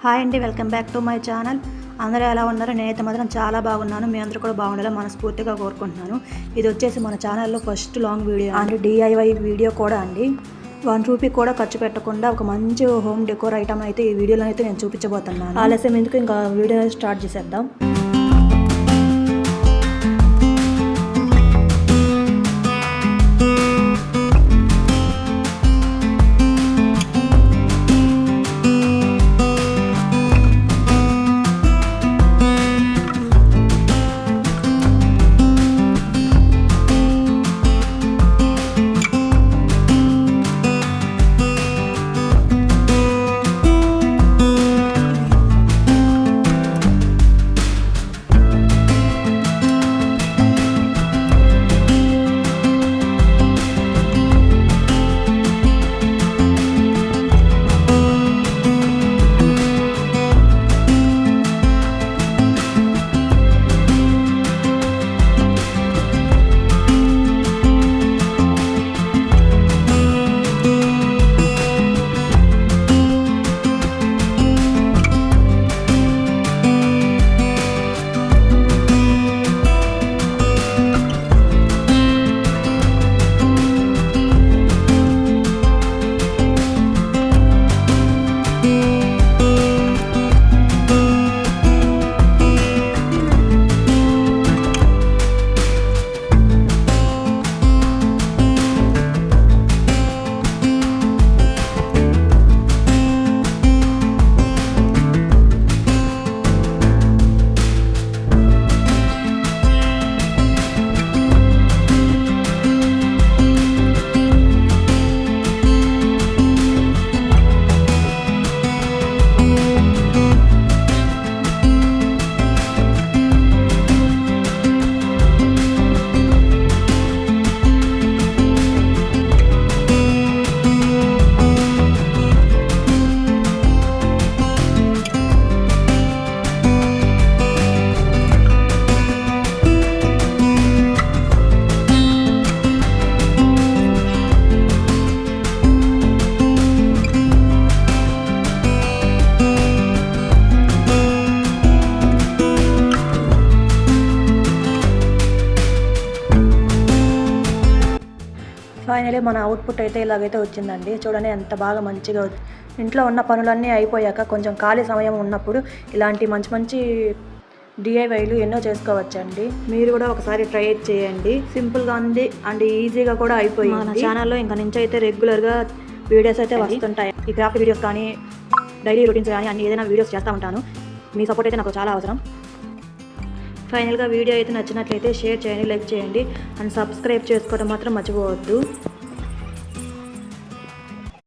Hi అండి, welcome back to my channel. అందరూ ఎలా ఉన్నారు? నేనైతే మాత్రం చాలా బాగున్నాను. మీ అందరూ కూడా బాగుండాలని మనస్ఫూర్తిగా కోరుకుంటున్నాను. ఇది వచ్చేసి మన ఛానల్లో ఫస్ట్ లాంగ్ వీడియో అండి, DIY వీడియో కూడా అండి. 1 రూపీ కూడా ఖర్చు పెట్టకుండా ఒక మంచి హోమ్ డెకోర్ ఐటమ్ అయితే ఈ వీడియోలో అయితే నేను చూపించబోతున్నాను. ఆలస్యం ఎందుకు, ఇంకా వీడియో స్టార్ట్ చేసేద్దాం. ఫైనలీ మన అవుట్పుట్ అయితే ఇలాగైతే వచ్చిందండి. చూడండి ఎంత బాగా మంచిగా ఇంట్లో ఉన్న పనులన్నీ అయిపోయాక కొంచెం ఖాళీ సమయం ఉన్నప్పుడు ఇలాంటి మంచి మంచి DIYలు ఎన్నో చేసుకోవచ్చండి. మీరు కూడా ఒకసారి ట్రై చేయండి. సింపుల్గా ఉంది అండ్ ఈజీగా కూడా అయిపోయింది. మన ఛానల్లో ఇంకా నుంచి అయితే రెగ్యులర్గా వీడియోస్ అయితే వస్తుంటాయి. ఈ క్రాఫ్ట్ వీడియోస్ కానీ డైలీ రొటీన్స్ కానీ అన్ని ఏదైనా వీడియోస్ చేస్తూ ఉంటాను. మీ సపోర్ట్ అయితే నాకు చాలా అవసరం. ఫైనల్గా వీడియో అయితే నచ్చినట్లయితే షేర్ చేయండి, లైక్ చేయండి అండ్ సబ్స్క్రైబ్ చేసుకోవడం మాత్రం మర్చిపోవద్దు.